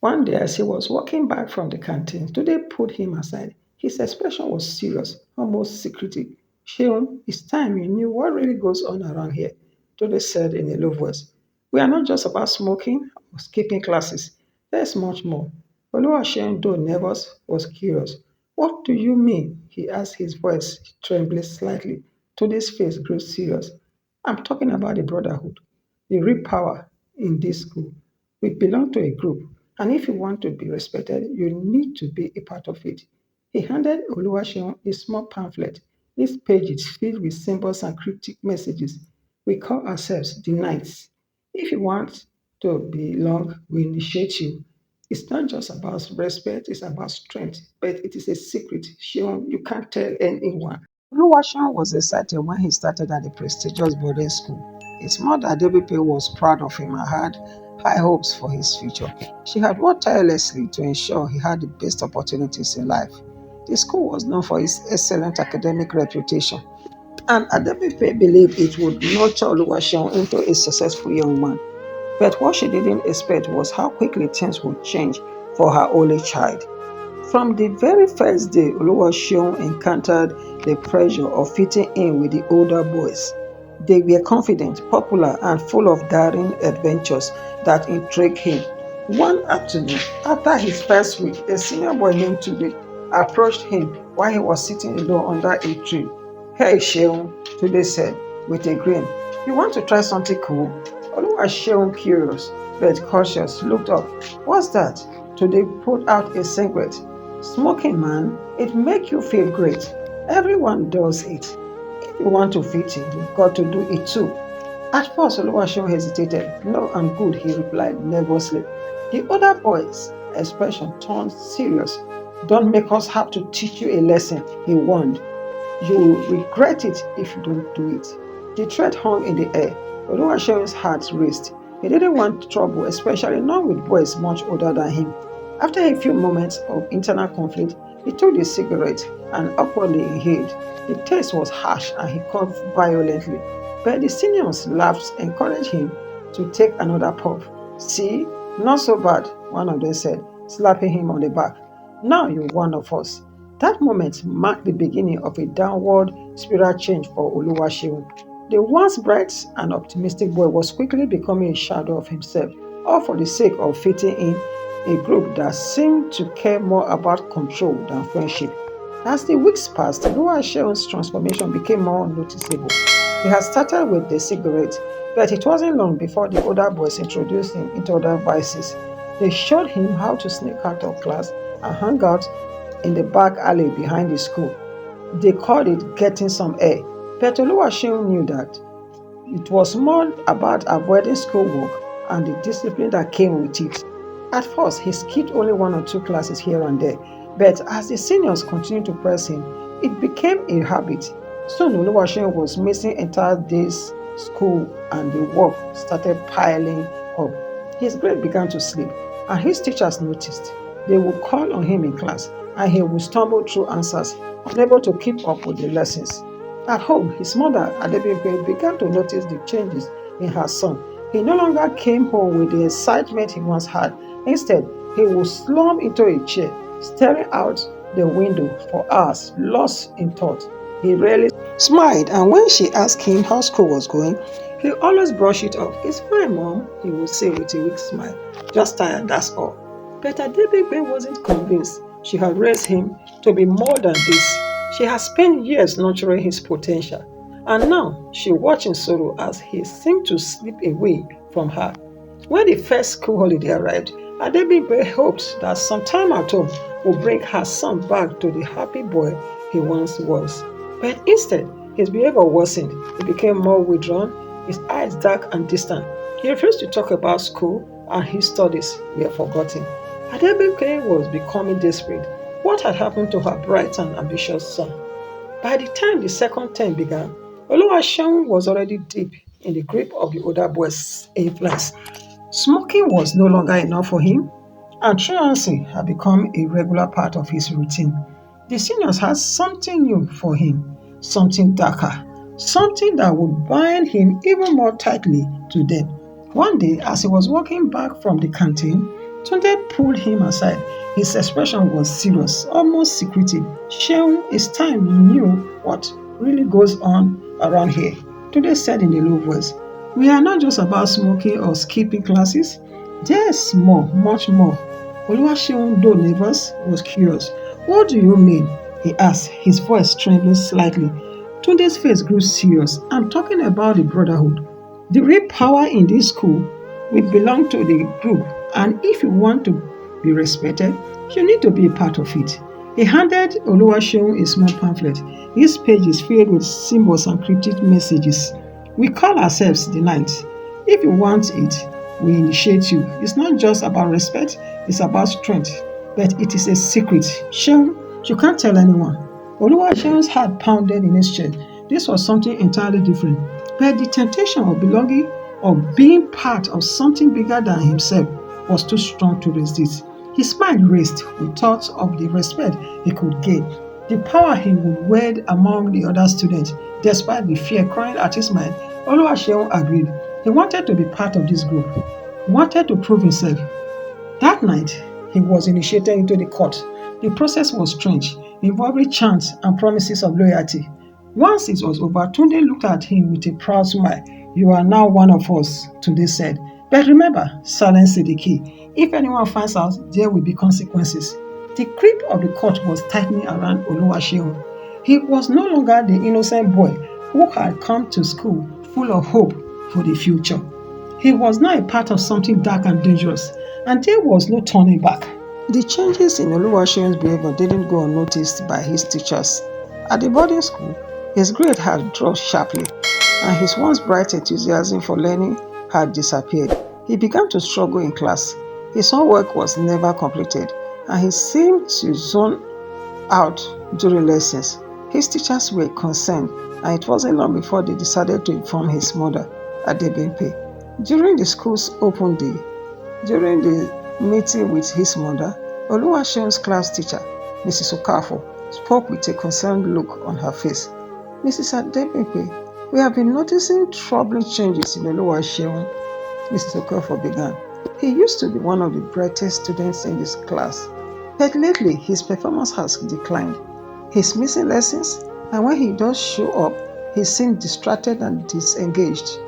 One day, as he was walking back from the canteen, Today put him aside. His expression was serious, almost secretive. Sheon, it's time you knew what really goes on around here, Today said in a low voice. We are not just about smoking or skipping classes. There's much more. Oluwaseun, though nervous, was curious. What do you mean? He asked, his voice trembling slightly. Today's face grew serious. I'm talking about the brotherhood, the real power in this school. We belong to a group, and if you want to be respected, you need to be a part of it. He handed Oluwaseun a small pamphlet. This page is filled with symbols and cryptic messages. We call ourselves the Knights. If you want to belong, we initiate you. It's not just about respect, it's about strength, but it is a secret. Sean, you can't tell anyone. Oluwaseun was excited when he started at the prestigious boarding school. His mother, Debipe, was proud of him and had high hopes for his future. She had worked tirelessly to ensure he had the best opportunities in life. The school was known for its excellent academic reputation, and Adebipe believed it would nurture Oluwaseun into a successful young man. But what she didn't expect was how quickly things would change for her only child. From the very first day, Oluwaseun encountered the pressure of fitting in with the older boys. They were confident, popular, and full of daring adventures that intrigued him. One afternoon, after his first week, a senior boy named Today approached him while he was sitting alone under a tree. Hey, Sheung, Today said with a grin. You want to try something cool? Oluwaseun, curious but cautious, looked up. What's that? Today put out a cigarette. Smoking, man, it makes you feel great. Everyone does it. If you want to fit in, you've got to do it too. At first, Oluwaseun hesitated. No, I'm good, he replied nervously. The other boy's expression turned serious. Don't make us have to teach you a lesson, he warned. You will regret it if you don't do it. The threat hung in the air. Oluwaseun's heart raced. He didn't want trouble, especially not with boys much older than him. After a few moments of internal conflict, he took the cigarette and awkwardly inhaled. The taste was harsh and he coughed violently. But the seniors laughed, encouraged him to take another puff. See, not so bad, one of them said, slapping him on the back. Now you're one of us. That moment marked the beginning of a downward spiral change for Oluwaseun. The once bright and optimistic boy was quickly becoming a shadow of himself, all for the sake of fitting in a group that seemed to care more about control than friendship. As the weeks passed, Oluwaseun's transformation became more noticeable. He had started with the cigarette, but it wasn't long before the older boys introduced him into other vices. They showed him how to sneak out of class and hang out in the back alley behind the school. They called it getting some air, but Oluwaseun knew that it was more about avoiding schoolwork and the discipline that came with it. At first, he skipped only one or two classes here and there, but as the seniors continued to press him, it became a habit. Soon, Oluwaseun was missing entire days school and the work started piling up. His grade began to slip, and his teachers noticed. They would call on him in class, and he would stumble through answers, unable to keep up with the lessons. At home, his mother, Adebipe, began to notice the changes in her son. He no longer came home with the excitement he once had. Instead, he would slump into a chair, staring out the window for hours, lost in thought. He rarely smiled, and when she asked him how school was going, he always brushed it off. It's fine, Mom, he would say with a weak smile. Just tired, that's all. But Adebipe wasn't convinced. She had raised him to be more than this. She had spent years nurturing his potential, and now she watched in sorrow as he seemed to slip away from her. When the first school holiday arrived, Adebipe hoped that some time at home would bring her son back to the happy boy he once was. But instead, his behavior worsened. He became more withdrawn, his eyes dark and distant. He refused to talk about school, and his studies were forgotten. Adebipe was becoming desperate. What had happened to her bright and ambitious son? By the time the second term began, Oluwaseun was already deep in the grip of the older boy's influence. Smoking was no longer enough for him, and truancy had become a regular part of his routine. The seniors had something new for him, something darker, something that would bind him even more tightly to them. One day, as he was walking back from the canteen, Tunde pulled him aside. His expression was serious, almost secretive. Sheung, it's time you knew what really goes on around here. Tunde said in a low voice, we are not just about smoking or skipping classes. There's more, much more. Oluwaseun, though nervous, was curious. What do you mean? He asked, his voice trembling slightly. Tunde's face grew serious. I'm talking about the brotherhood. The real power in this school, we belong to the group, and if you want to be respected, you need to be a part of it. He handed Oluwaseun a small pamphlet. This page is filled with symbols and cryptic messages. We call ourselves the Knights. If you want it, we initiate you. It's not just about respect, it's about strength. But it is a secret. Seun, you can't tell anyone. Oluwaseun's heart pounded in his chest. This was something entirely different. But the temptation of belonging, of being part of something bigger than himself, was too strong to resist. His mind raced with thoughts of the respect he could gain, the power he would wield among the other students. Despite the fear crawling at his mind, Oluwaseun agreed. He wanted to be part of this group. He wanted to prove himself. That night, he was initiated into the cult. The process was strange, involving chants and promises of loyalty. Once it was over, Tunde looked at him with a proud smile. You are now one of us, Tunde said. But remember, silence is the key. If anyone finds out, there will be consequences. The grip of the cult was tightening around Oluwaseun. He was no longer the innocent boy who had come to school full of hope for the future. He was now a part of something dark and dangerous, and there was no turning back. The changes in Oluwaseun's behavior didn't go unnoticed by his teachers. At the boarding school, his grade had dropped sharply, and his once bright enthusiasm for learning had disappeared. He began to struggle in class. His homework was never completed, and he seemed to zone out during lessons. His teachers were concerned, and it wasn't long before they decided to inform his mother, Adebimpe. During the school's open day, during the meeting with his mother, Oluwaseun's class teacher, Mrs. Okafor, spoke with a concerned look on her face. Mrs. Adebimpe, we have been noticing troubling changes in Oluwaseun, Mrs. Okafor began. He used to be one of the brightest students in this class, but lately his performance has declined. He's missing lessons, and when he does show up, he seems distracted and disengaged.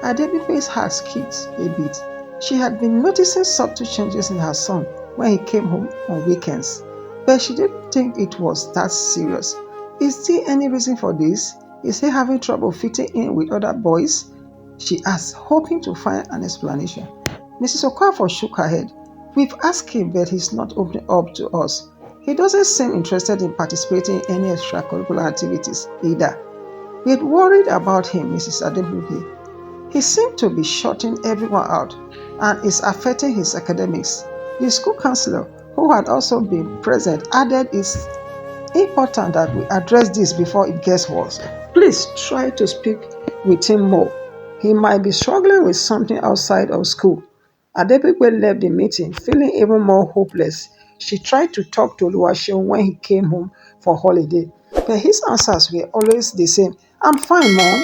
Adebimpe's heart skipped a bit. She had been noticing subtle changes in her son when he came home on weekends, but she didn't think it was that serious. Is there any reason for this? Is he having trouble fitting in with other boys? She asked, hoping to find an explanation. Mrs. Okafor shook her head. We've asked him, but he's not opening up to us. He doesn't seem interested in participating in any extracurricular activities either. We had worried about him, Mrs. Adebimpe. He seemed to be shutting everyone out and is affecting his academics. The school counselor, who had also been present, added it's important that we address this before it gets worse. Please try to speak with him more. He might be struggling with something outside of school. Adebimpe left the meeting feeling even more hopeless. She tried to talk to Oluwaseun when he came home for holiday, but his answers were always the same. I'm fine, Mom.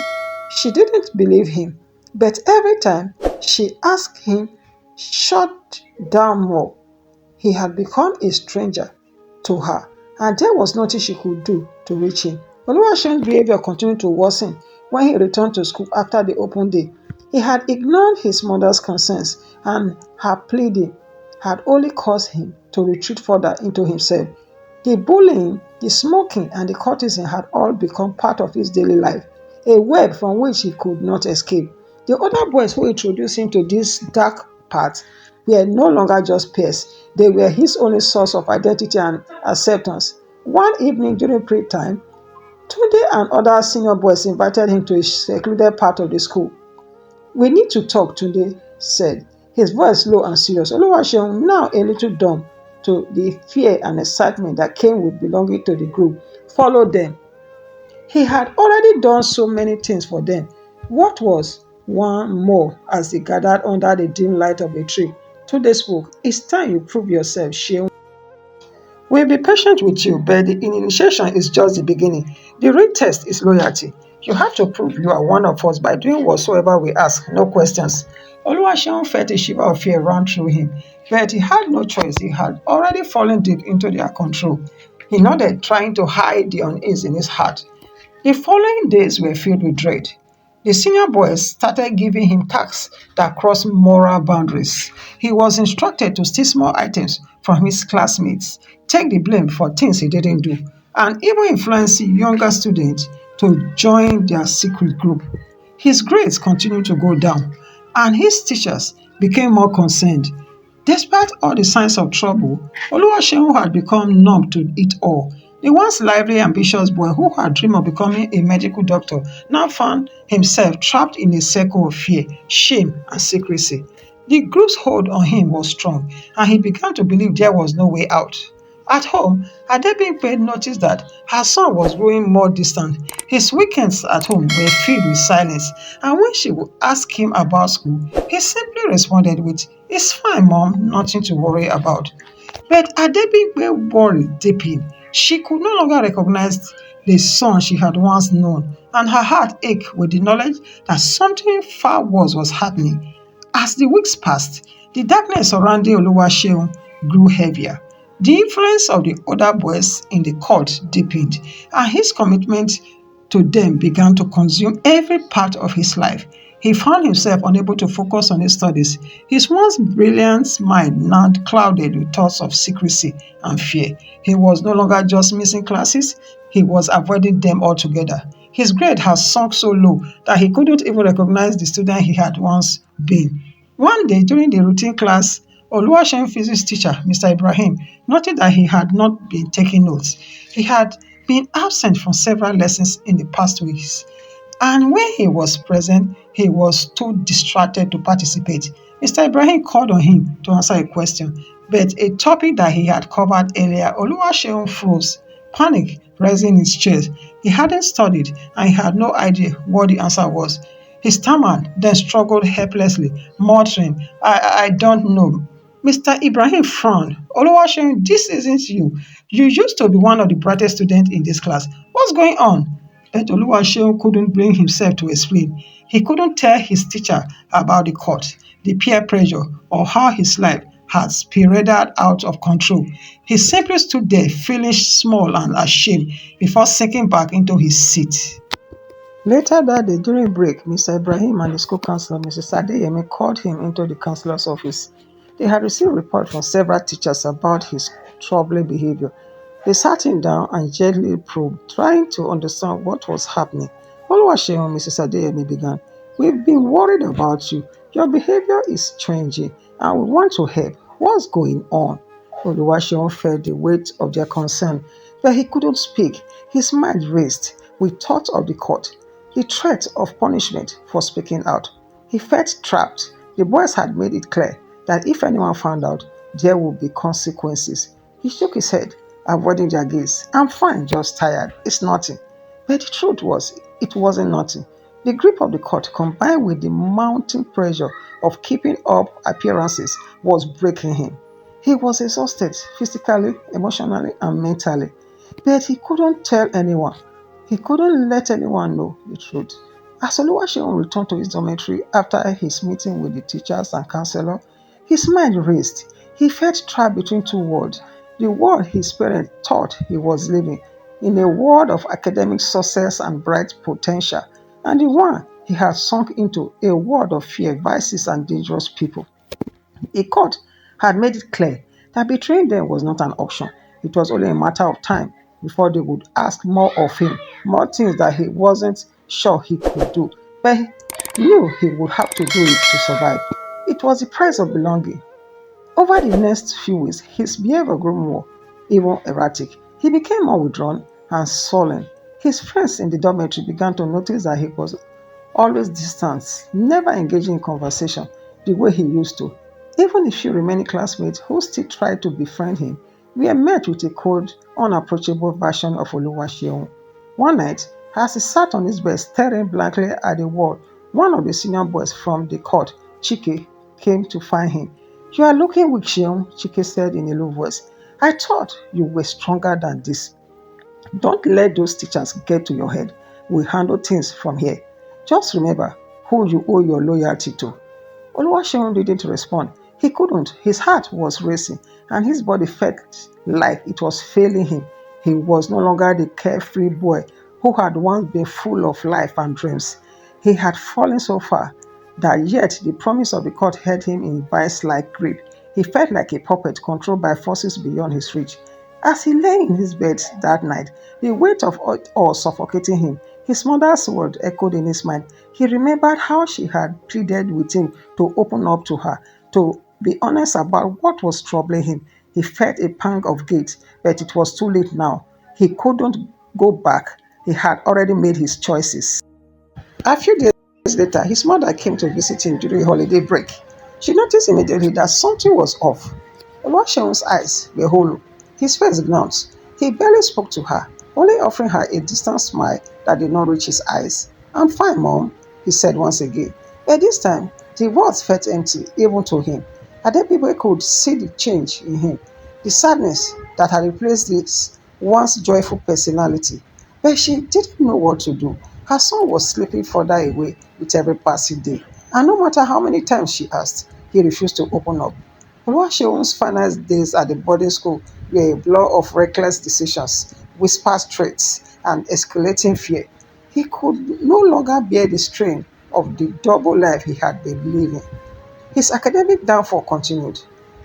She didn't believe him, but every time she asked him, shut down more. He had become a stranger to her, and there was nothing she could do to reach him. Oluwaseun's behavior continued to worsen when he returned to school after the open day. He had ignored his mother's concerns, and her pleading had only caused him to retreat further into himself. The bullying, the smoking, and the cultism had all become part of his daily life, a web from which he could not escape. The other boys who introduced him to this dark path were no longer just peers. They were his only source of identity and acceptance. One evening during prayer time, Tunde and other senior boys invited him to a secluded part of the school. We need to talk, Tunde said, his voice low and serious. Oluwaseun, now a little dumb to the fear and excitement that came with belonging to the group, followed them. He had already done so many things for them. What was one more as they gathered under the dim light of a tree? Tunde spoke. It's time you prove yourself, Sheung. We'll be patient with you, but the initiation is just the beginning. The real test is loyalty. You have to prove you are one of us by doing whatsoever we ask, no questions. Oluwaseun felt a shiver of fear run through him, but he had no choice. He had already fallen deep into their control. He nodded, trying to hide the unease in his heart. The following days were filled with dread. The senior boys started giving him tasks that crossed moral boundaries. He was instructed to steal small items from his classmates, take the blame for things he didn't do, and even influence younger students to join their secret group. His grades continued to go down, and his teachers became more concerned. Despite all the signs of trouble, Oluwaseun had become numb to it all. The once lively, ambitious boy who had dreamed of becoming a medical doctor now found himself trapped in a circle of fear, shame, and secrecy. The group's hold on him was strong, and he began to believe there was no way out. At home, Adebimpe noticed that her son was growing more distant. His weekends at home were filled with silence, and when she would ask him about school, he simply responded with, "It's fine, Mom, nothing to worry about." But Adebimpe worry deepened. She could no longer recognize the son she had once known, and her heart ached with the knowledge that something far worse was happening. As the weeks passed, the darkness surrounding Oluwaseun grew heavier. The influence of the other boys in the cult deepened, and his commitment to them began to consume every part of his life. He found himself unable to focus on his studies. His once brilliant mind now clouded with thoughts of secrecy and fear. He was no longer just missing classes, he was avoiding them altogether. His grade had sunk so low that he couldn't even recognize the student he had once been. One day during the routine class, Oluwaseun physics teacher, Mr. Ibrahim, noted that he had not been taking notes. He had been absent from several lessons in the past weeks, and when he was present, he was too distracted to participate. Mr. Ibrahim called on him to answer a question, but a topic that he had covered earlier, Oluwaseun froze, panic rising in his chest. He hadn't studied and he had no idea what the answer was. He stammered, then struggled helplessly, muttering, I don't know. Mr. Ibrahim frowned. Oluwaseun, this isn't you. You used to be one of the brightest students in this class. What's going on? But Oluwaseun couldn't bring himself to explain. He couldn't tell his teacher about the court, the peer pressure, or how his life had spiraled out of control. He simply stood there feeling small and ashamed before sinking back into his seat. Later that day, during break, Mr. Ibrahim and the school counselor, Mrs. Adeyemi, called him into the counselor's office. They had received reports from several teachers about his troubling behavior. They sat him down and gently probed, trying to understand what was happening. Oluwaseun, Mrs. Adeyemi began, "We've been worried about you. Your behavior is changing, and we want to help. What's going on?" Oluwaseun felt the weight of their concern, but he couldn't speak. His mind raced with thoughts of the court, the threat of punishment for speaking out. He felt trapped. The boys had made it clear that if anyone found out, there would be consequences. He shook his head, avoiding their gaze. "I'm fine, just tired. It's nothing." But the truth was, it wasn't nothing. The grip of the court, combined with the mounting pressure of keeping up appearances, was breaking him. He was exhausted physically, emotionally, and mentally. But he couldn't tell anyone. He couldn't let anyone know the truth. As Oluwaseun returned to his dormitory after his meeting with the teachers and counselor, his mind raced. He felt trapped between two worlds. The world his parents thought he was living in, a world of academic success and bright potential, and the one he had sunk into, a world of fear, vices, and dangerous people. A court had made it clear that betraying them was not an option. It was only a matter of time before they would ask more of him, more things that he wasn't sure he could do, but he knew he would have to do it to survive. It was the price of belonging. Over the next few weeks, his behavior grew more, even erratic. He became more withdrawn and sullen. His friends in the dormitory began to notice that he was always distant, never engaging in conversation the way he used to. Even a few remaining classmates who still tried to befriend him were met with a cold, unapproachable version of Oluwaseun. One night, as he sat on his bed staring blankly at the wall, one of the senior boys from the court, Chike, came to find him. "You are looking weak, Seun," Chike said in a low voice. "I thought you were stronger than this. Don't let those teachers get to your head. We'll handle things from here. Just remember who you owe your loyalty to." Oluwaseun didn't respond. He couldn't. His heart was racing, and his body felt like it was failing him. He was no longer the carefree boy who had once been full of life and dreams. He had fallen so far that yet the promise of the court held him in vice-like grip. He felt like a puppet controlled by forces beyond his reach. As he lay in his bed that night, the weight of it all suffocating him, his mother's word echoed in his mind. He remembered how she had pleaded with him to open up to her, to be honest about what was troubling him. He felt a pang of guilt, but it was too late now. He couldn't go back. He had already made his choices. A few days later, his mother came to visit him during holiday break. She noticed immediately that something was off. Oluwaseun's eyes were hollow, his face gaunt. He barely spoke to her, only offering her a distant smile that did not reach his eyes. "I'm fine, Mom," he said once again. But this time, the words felt empty, even to him. Other people could see the change in him, the sadness that had replaced this once joyful personality. But she didn't know what to do. Her son was slipping further away with every passing day, and no matter how many times she asked, he refused to open up. Oluwaseun's final days at the boarding school were a blur of reckless decisions, whispered threats, and escalating fear. He could no longer bear the strain of the double life he had been living. His academic downfall continued,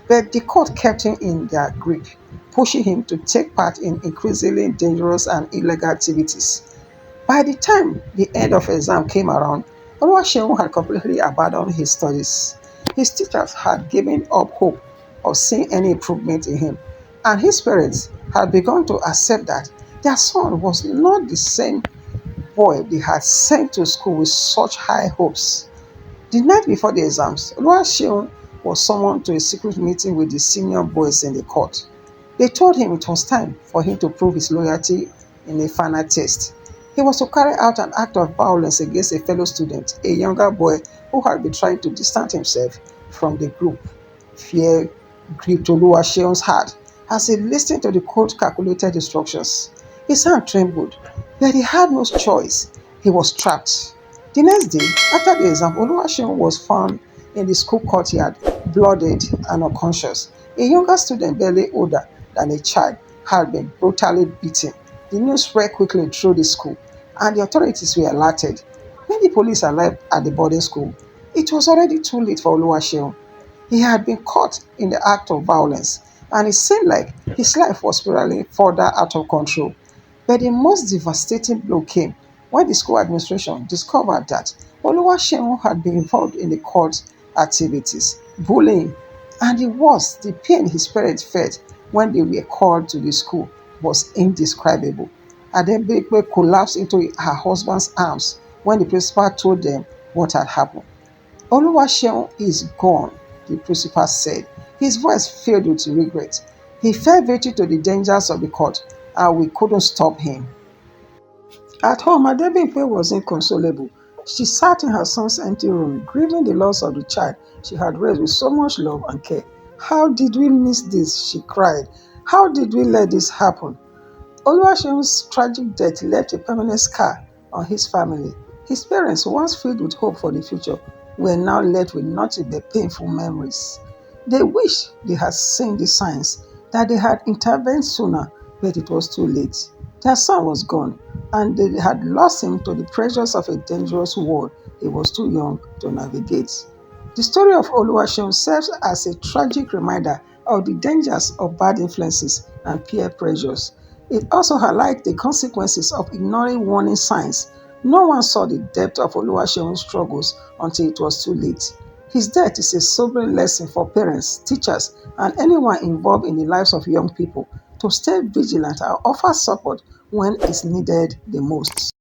but the court kept him in their grip, pushing him to take part in increasingly dangerous and illegal activities. By the time the end of exam came around, Oluwaseun had completely abandoned his studies. His teachers had given up hope of seeing any improvement in him, and his parents had begun to accept that their son was not the same boy they had sent to school with such high hopes. The night before the exams, Oluwaseun was summoned to a secret meeting with the senior boys in the court. They told him it was time for him to prove his loyalty in a final test. He was to carry out an act of violence against a fellow student, a younger boy who had been trying to distance himself from the group. Fear gripped Oluwaseun's heart as he listened to the cold calculated instructions. His hand trembled, but he had no choice. He was trapped. The next day, after the exam, Oluwaseun was found in the school courtyard, bloodied and unconscious. A younger student, barely older than a child, had been brutally beaten. The news spread quickly through the school, and the authorities were alerted. When the police arrived at the boarding school, it was already too late for Oluwaseun. He had been caught in the act of violence, and it seemed like his life was spiraling further out of control. But the most devastating blow came when the school administration discovered that Oluwaseun had been involved in the court activities, bullying, and the worst, the pain his parents felt when they were called to the school was indescribable. Adebekwe collapsed into her husband's arms when the principal told them what had happened. "Oluwaseun is gone," the principal said, his voice filled with regret. "He fell victim to the dangers of the court, and we couldn't stop him." At home, Adebimpe was inconsolable. She sat in her son's empty room, grieving the loss of the child she had raised with so much love and care. "How did we miss this?" she cried. "How did we let this happen?" Oluwaseun's tragic death left a permanent scar on his family. His parents, once filled with hope for the future, were now left with nothing but painful memories. They wished they had seen the signs, that they had intervened sooner, but it was too late. Their son was gone, and they had lost him to the pressures of a dangerous world he was too young to navigate. The story of Oluwaseun serves as a tragic reminder of the dangers of bad influences and peer pressures. It also highlights the consequences of ignoring warning signs. No one saw the depth of Oluwaseun's struggles until it was too late. His death is a sobering lesson for parents, teachers, and anyone involved in the lives of young people to stay vigilant and offer support when it's needed the most.